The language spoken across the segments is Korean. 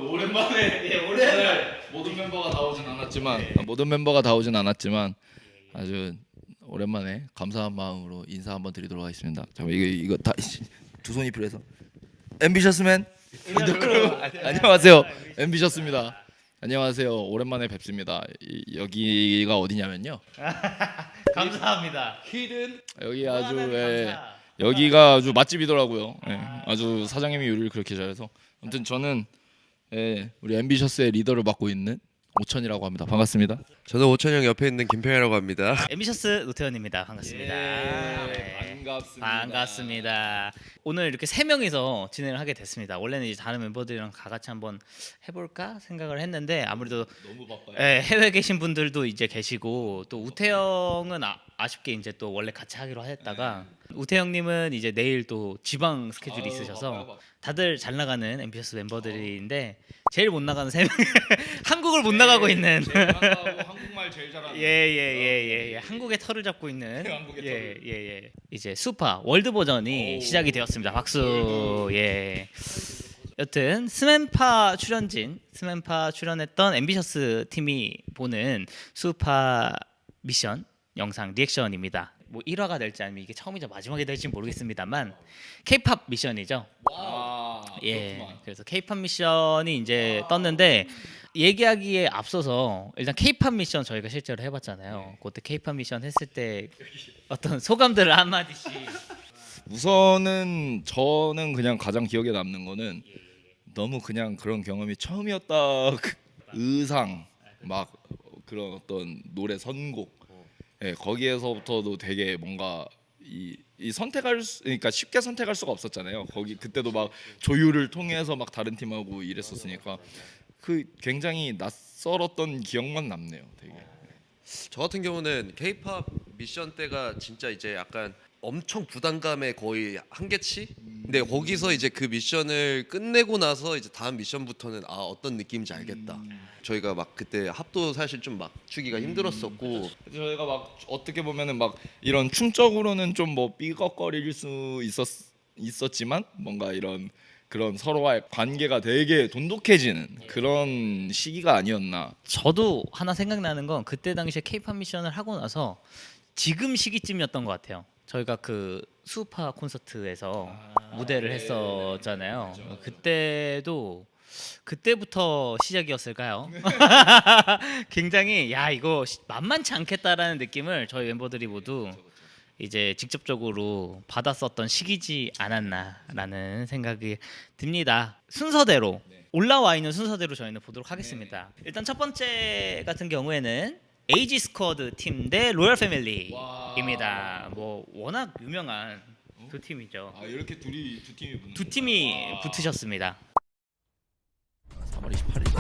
오랜만에 모든 멤버가 다 오진 않았지만 아주 오랜만에 감사한 마음으로 인사 한번 드리도록 하겠습니다. 잠깐 이거 다 두 손이 필요해서 앰비셔스맨 안녕하세요. 앰비셔스입니다. 안녕하세요. 오랜만에 뵙습니다. 여기가 어디냐면요. 감사합니다. 여기 여기가 아주 맛집이더라고요. 아주 사장님이 요리를 그렇게 잘해서 아무튼 저는 우리 앰비셔스의 리더를 맡고 있는 오천이라고 합니다. 반갑습니다. 저는 오천이 형 옆에 있는 김평이라고 합니다. 앰비셔스 노태현입니다. 반갑습니다. 반갑습니다. 오늘 이렇게 세 명이서 진행을 하게 됐습니다. 원래는 이제 다른 멤버들이랑 다 같이 한번 해볼까 생각을 했는데 아무래도 너무 바빠요. 해외 계신 분들도 이제 계시고 또 우태형은 아쉽게 이제 또 원래 같이 하기로 했다가 우태형님은 이제 내일 또 지방 스케줄이 있으셔서 바빠요. 다들 잘 나가는 앰비셔스 멤버들인데 제일 못 나가는 세 명, 한국을 못 나가고 있는. 한국말 제일 잘하는. 예. 한국의 털을 잡고 있는. 한국의 예. 이제 수파 월드 버전이 시작이 되었습니다. 박수. 예. 여튼 스맨파 출연했던 앰비셔스 팀이 보는 수파 미션 영상 리액션입니다. 뭐 1화가 될지 아니면 이게 처음이자 마지막이 될지 모르겠습니다만 K-팝 미션이죠. 예. 그렇구만. 그래서 K-팝 미션이 이제 떴는데 얘기하기에 앞서서 일단 K-팝 미션 저희가 실제로 해봤잖아요. 그때 K-팝 미션 했을 때 어떤 소감들을 한 마디씩. 우선은 저는 그냥 가장 기억에 남는 거는 너무 그냥 그런 경험이 처음이었다. 그 의상 막 그런 어떤 노래 선곡 거기에서부터도 되게 뭔가 이 그러니까 쉽게 선택할 수가 없었잖아요. 거기 그때도 막 조율을 통해서 막 다른 팀하고 이랬었으니까 그 굉장히 낯설었던 기억만 남네요. 되게. 저 같은 경우는 K-팝 미션 때가 진짜 이제 약간 엄청 부담감의 거의 한계치? 근데 거기서 이제 그 미션을 끝내고 나서 이제 다음 미션부터는 어떤 느낌인지 알겠다. 저희가 막 그때 합도 사실 좀 맞추기가 힘들었었고 저희가 막 어떻게 보면은 막 이런 춤적으로는 좀 뭐 삐걱거릴 수 있었지만 뭔가 이런 그런 서로와의 관계가 되게 돈독해지는 그런 시기가 아니었나. 저도 하나 생각나는 건 그때 당시에 K-팝 미션을 하고 나서 지금 시기쯤이었던 것 같아요. 저희가 그 수파 콘서트에서 무대를 했었잖아요. 그때부터 시작이었을까요? 굉장히 이거 만만치 않겠다라는 느낌을 저희 멤버들이 모두 이제 직접적으로 받았었던 시기지 않았나라는 생각이 듭니다. 순서대로 올라와 있는 순서대로 저희는 보도록 하겠습니다. 일단 첫 번째 같은 경우에는 에이지 스쿼드 팀 대 로열 패밀리입니다. 뭐 워낙 유명한 두 팀이죠. 이렇게 두 팀이 붙는 두 팀이 붙으셨습니다. 4월 28일.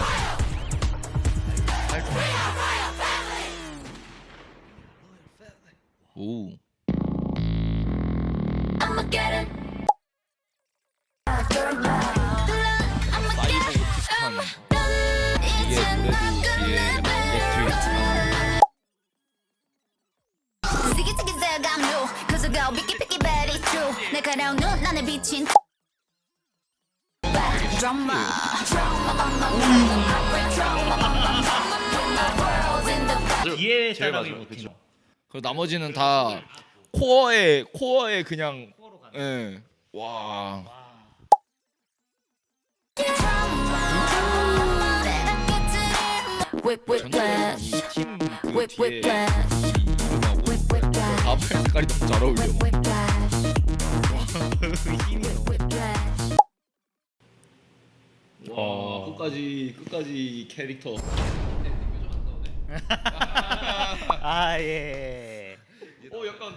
오. 사이버 비슷한 이게 노래도 뒤에 약간 일렉트릭한. 뒤에 제일 사람이 마지막, 붙은 그리고 나머지는 다 코어에 그냥 코어로 가는 예. 와. 전체적으로 이팀그 뒤에 이름하고 가발 색깔이 좀 잘 어울려. 와, 끝까지 캐릭터. 예. 약간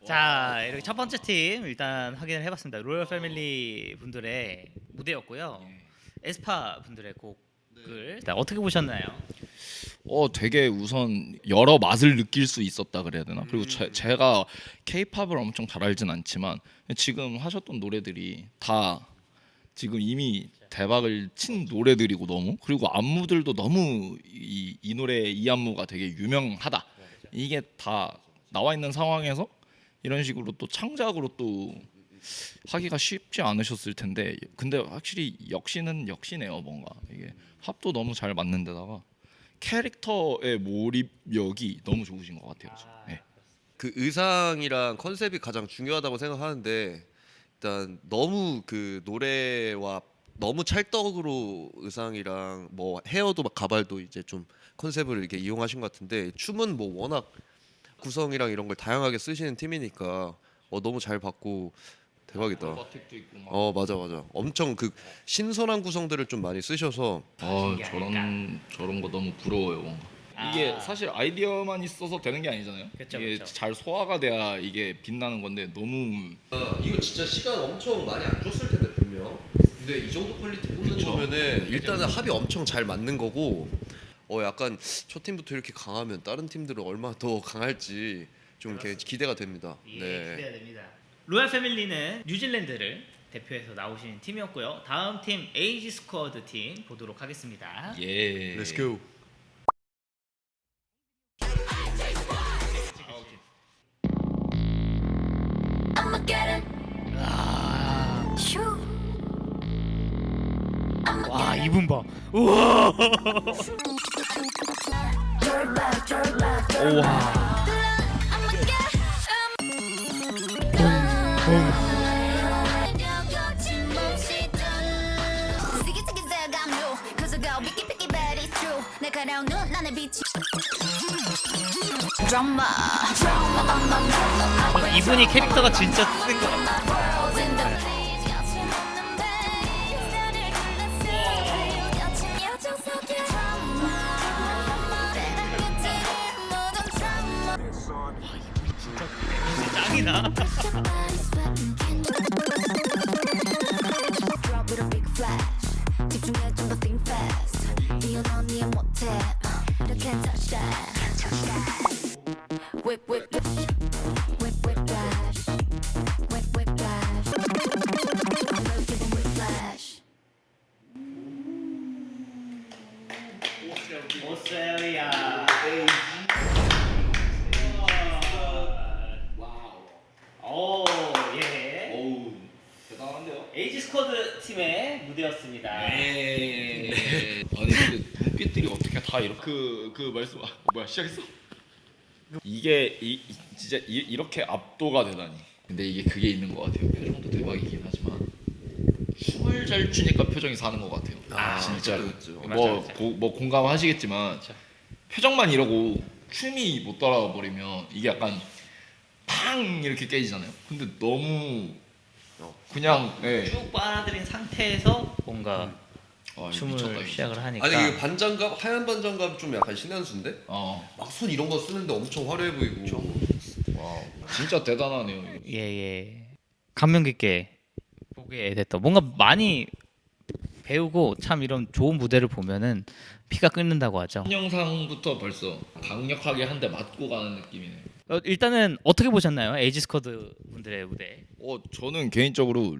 자, 이렇게 첫 번째 팀 일단 확인을 해봤습니다. 로열 패밀리 분들의 무대였고요. 에스파 분들의 곡을 일단 어떻게 보셨나요? 되게 우선 여러 맛을 느낄 수 있었다 그래야 되나? 그리고 제가 K-팝을 엄청 잘 알진 않지만 지금 하셨던 노래들이 다 지금 이미 대박을 친 노래들이고 너무 그리고 안무들도 너무 이 노래 이 안무가 되게 유명하다. 이게 다 나와 있는 상황에서 이런 식으로 또 창작으로 또 하기가 쉽지 않으셨을 텐데 근데 확실히 역시는 역시네요. 뭔가 이게 합도 너무 잘 맞는 데다가 캐릭터의 몰입력이 너무 좋으신 것 같아요. 네. 그 의상이랑 컨셉이 가장 중요하다고 생각하는데 일단 너무 그 노래와 너무 찰떡으로 의상이랑 뭐 헤어도 막 가발도 이제 좀 컨셉을 이렇게 이용하신 것 같은데 춤은 뭐 워낙 구성이랑 이런 걸 다양하게 쓰시는 팀이니까 너무 잘 봤고 대박이다. 아크로바틱도 있고 막. 맞아 맞아. 엄청 그 신선한 구성들을 좀 많이 쓰셔서 저런 거 너무 부러워요. 뭔가. 이게 사실 아이디어만 있어서 되는 게 아니잖아요. 그쵸, 이게 그쵸. 잘 소화가 돼야 이게 빛나는 건데 너무 이거 진짜 시간 엄청 많이 안 줬을 텐데 분명. 근데 이 정도 퀄리티 뽑는 그쵸. 거면은 일단은 합이 엄청 잘 맞는 거고 약간 첫 팀부터 이렇게 강하면 다른 팀들은 얼마나 더 강할지 좀 이렇게 기대가 됩니다. 예, 네. 기대가 됩니다. 로얄 패밀리는 뉴질랜드를 대표해서 나오신 팀이었고요. 다음 팀 에이지 스쿼드 팀 보도록 하겠습니다. 예. Let's go. I'ma get it. 아, Shoo. 와 이분 봐. 우와. Throw it back, throw it back, throw it 우와. I'ma get Drama. 이분이 캐릭터가 진짜 센 것 같아. 짱이다. Drop with a big flash. 집중해 좀 더 think fast. 뛰어넘어 니의 못해. You can't touch that. Whip whip whip. Whip whip flash. Whip whip flash. I'm gonna give 'em whiplash. 오스트레일리아. 오 예. 어우 대단한데요. 에이지 스쿼드 팀의 무대였습니다. 네. 아니 근데 햇빛들이 어떻게 다 이렇게 그 말씀 뭐야 시작했어? 이게 진짜 이렇게 압도가 되다니. 근데 이게 그게 있는 것 같아요. 표정도 대박이긴 하지만 춤을 잘 추니까 표정이 사는 것 같아요. 진짜로. 그렇죠. 뭐, 맞아. 뭐 공감하시겠지만 표정만 이러고 춤이 못 따라 버리면 이게 약간 팡 이렇게 깨지잖아요. 근데 너무 그냥 쭉 빨아들인 상태에서 뭔가 아, 춤을 미쳤다, 이거. 시작을 하니까. 아니 이게 반장갑 하얀 반장갑 좀 약간 신한수인데 막 손 이런 거 쓰는데 엄청 화려해 보이고. 와우. 진짜 대단하네요. 이거. 예예. 감명 깊게 보게 됐던. 뭔가 많이 배우고 참 이런 좋은 무대를 보면은 피가 끓는다고 하죠. 첫 영상부터 벌써 강력하게 한 대 맞고 가는 느낌이네요. 일단은 어떻게 보셨나요? 에이지 스쿼드 분들의 무대. 저는 개인적으로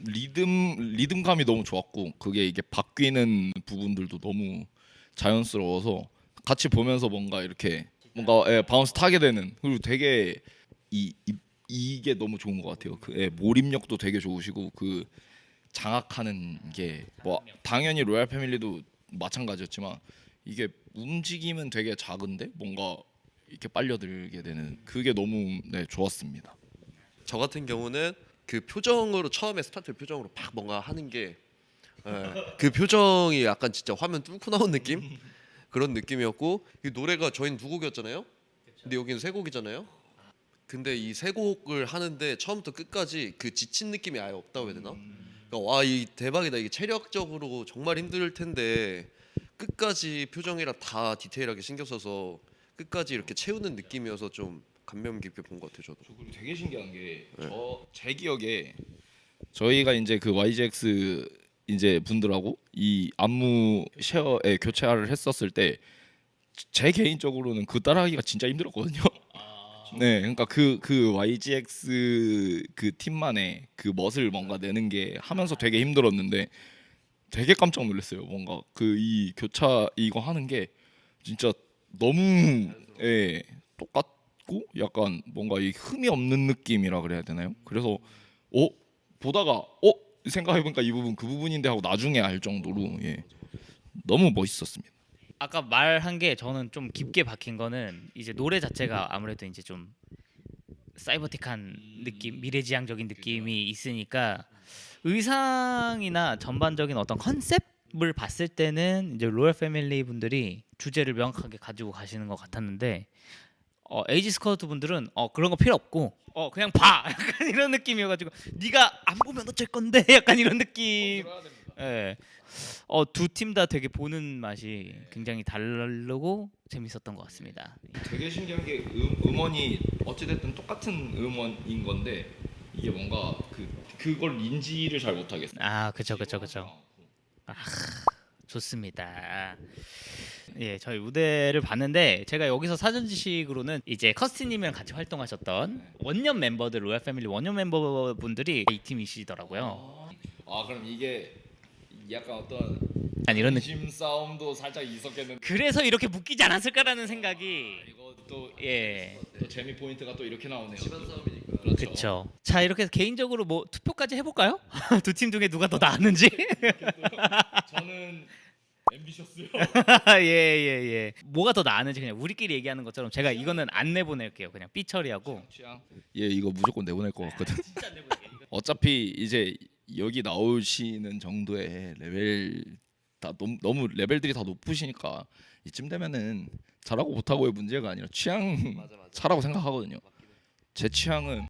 리듬감이 너무 좋았고 그게 이게 바뀌는 부분들도 너무 자연스러워서 같이 보면서 뭔가 이렇게 뭔가 바운스 타게 되는 그리고 되게 이게 너무 좋은 것 같아요. 몰입력도 되게 좋으시고 그 장악하는 게 뭐 당연히 로얄 패밀리도 마찬가지였지만 이게 움직임은 되게 작은데 뭔가 이렇게 빨려들게 되는 그게 너무 좋았습니다. 저 같은 경우는 그 표정으로 처음에 스타트 표정으로 팍 뭔가 하는 게 그 표정이 약간 진짜 화면 뚫고 나온 느낌 그런 느낌이었고 이 노래가 저희는 두 곡이었잖아요. 근데 여기는 세 곡이잖아요. 근데 이 세 곡을 하는데 처음부터 끝까지 그 지친 느낌이 아예 없다고 해야 되나? 그러니까 와 이 대박이다. 이게 체력적으로 정말 힘들 텐데 끝까지 표정이랑 다 디테일하게 신경 써서 끝까지 이렇게 채우는 느낌이어서 좀 감명 깊게 본 것 같아요. 저도. 그리고 되게 신기한 게 제 기억에 저희가 이제 그 YGX 이제 분들하고 이 안무 쉐어에 교체를 했었을 때 제 개인적으로는 그 따라하기가 진짜 힘들었거든요. 네, 그러니까 그 YGX 그 팀만의 그 멋을 뭔가 내는 게 하면서 되게 힘들었는데 되게 깜짝 놀랐어요. 뭔가 그 이 교차 이거 하는 게 진짜 너무 똑같고 있고 약간 뭔가 이 흠이 없는 느낌이라 그래야 되나요? 그래서 보다가 생각해보니까 이 부분 그 부분인데 하고 나중에 알 정도로 예. 너무 멋있었습니다. 아까 말한 게 저는 좀 깊게 박힌 거는 이제 노래 자체가 아무래도 이제 좀 사이버틱한 느낌, 미래지향적인 느낌이 있으니까 의상이나 전반적인 어떤 컨셉을 봤을 때는 이제 로열 패밀리 분들이 주제를 명확하게 가지고 가시는 것 같았는데 에이지 스쿼드 분들은 그런 거 필요 없고 그냥 봐 약간 이런 느낌이어가지고 네가 안 보면 어쩔 건데 약간 이런 느낌. 예. 두 팀 다 되게 보는 맛이 굉장히 다르고 재밌었던 것 같습니다. 되게 신기한 게 음원이 어찌됐든 똑같은 음원인 건데 이게 뭔가 그걸 인지를 잘 못하겠어요. 아, 그쵸. 좋습니다. 예, 저희 무대를 봤는데 제가 여기서 사전 지식으로는 이제 커스티님이랑 같이 활동하셨던 원년 멤버들 로얄 패밀리 원년 멤버분들이 이 팀이시더라고요. 아 그럼 이게 약간 어떤 이런 느낌. 진심 싸움도 살짝 있었겠는데 그래서 이렇게 묶이지 않았을까라는 생각이 이거 또 예. 또 재미 포인트가 또 이렇게 나오네요. 집안 싸움이니까. 그렇죠. 그렇죠. 자, 이렇게 개인적으로 뭐 투표까지 해볼까요? 두 팀 중에 누가 더 나았는지. 저는 앰비셔스요. 예. 뭐가 더 나았는지 그냥 우리끼리 얘기하는 것처럼 제가 이거는 안 내보낼게요. 그냥 삐 처리하고. 취향. 예 이거 무조건 내보낼 것 같거든. 진짜 안 내보낼게요. 어차피 이제 여기 나오시는 정도의 레벨 다 너무 레벨들이 다 높으시니까 이쯤 되면은 잘하고 못하고의 문제가 아니라 취향 맞아. 차라고 생각하거든요. 제 취향은